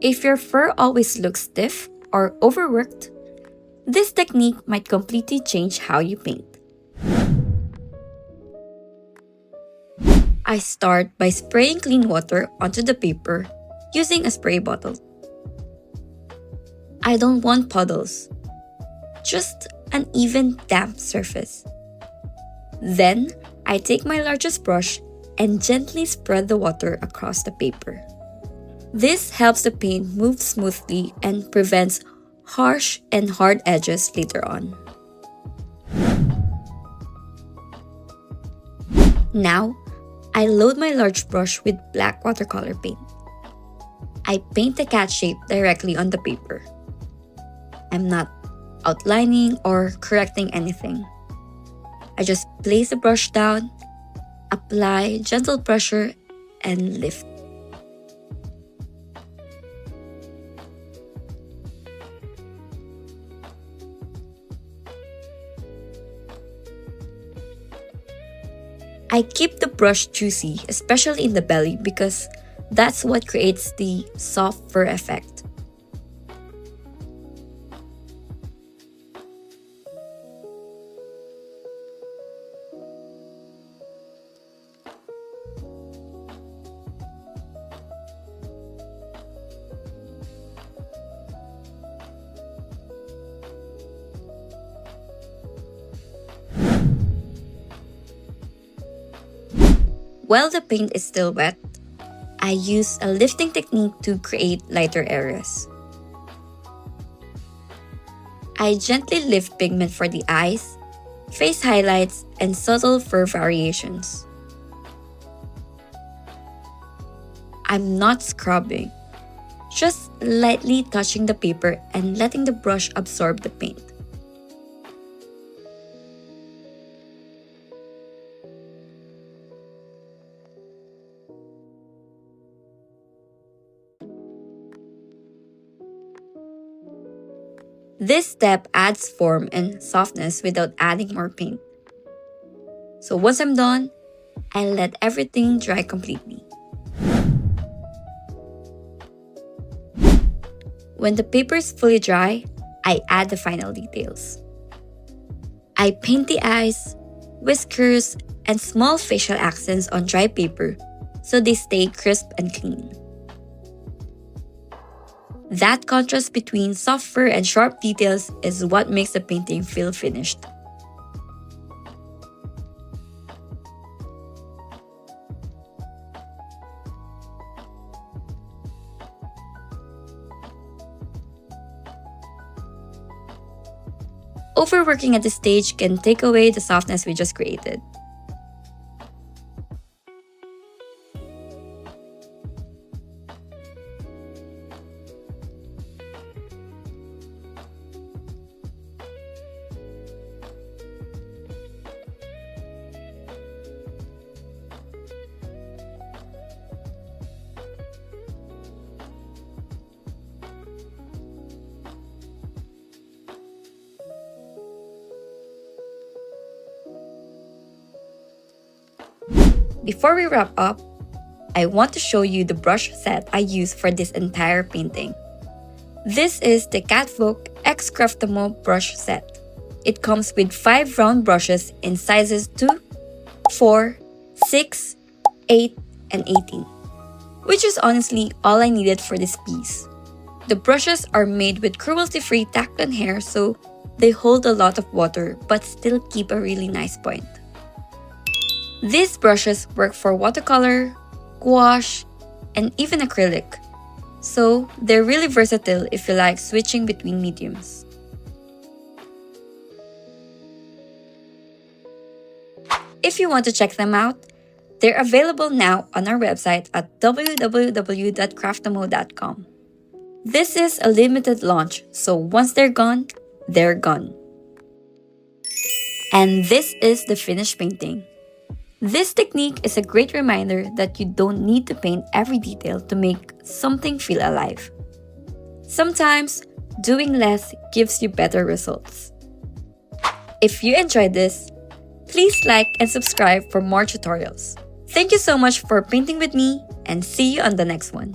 If your fur always looks stiff or overworked, this technique might completely change how you paint. I start by spraying clean water onto the paper using a spray bottle. I don't want puddles, just an even damp surface. Then, I take my largest brush and gently spread the water across the paper. This helps the paint move smoothly and prevents harsh and hard edges later on. Now, I load my large brush with black watercolor paint. I paint the cat shape directly on the paper. I'm not outlining or correcting anything. I just place the brush down, apply gentle pressure, and lift. I keep the brush juicy, especially in the belly, because that's what creates the soft fur effect. While the paint is still wet, I use a lifting technique to create lighter areas. I gently lift pigment for the eyes, face highlights, and subtle fur variations. I'm not scrubbing, just lightly touching the paper and letting the brush absorb the paint. This step adds form and softness without adding more paint. So once I'm done, I let everything dry completely. When the paper is fully dry, I add the final details. I paint the eyes, whiskers, and small facial accents on dry paper so they stay crisp and clean. That contrast between soft fur and sharp details is what makes the painting feel finished. Overworking at this stage can take away the softness we just created. Before we wrap up, I want to show you the brush set I use for this entire painting. This is the Kattvalk Craftamo Brush Set. It comes with 5 round brushes in sizes 2, 4, 6, 8, and 18, which is honestly all I needed for this piece. The brushes are made with cruelty-free tacked-on hair, so they hold a lot of water but still keep a really nice point. These brushes work for watercolor, gouache, and even acrylic, so they're really versatile if you like switching between mediums. If you want to check them out, they're available now on our website at www.craftamo.com. This is a limited launch, so once they're gone, they're gone. And this is the finished painting. This technique is a great reminder that you don't need to paint every detail to make something feel alive. Sometimes, doing less gives you better results. If you enjoyed this, please like and subscribe for more tutorials. Thank you so much for painting with me, and see you on the next one.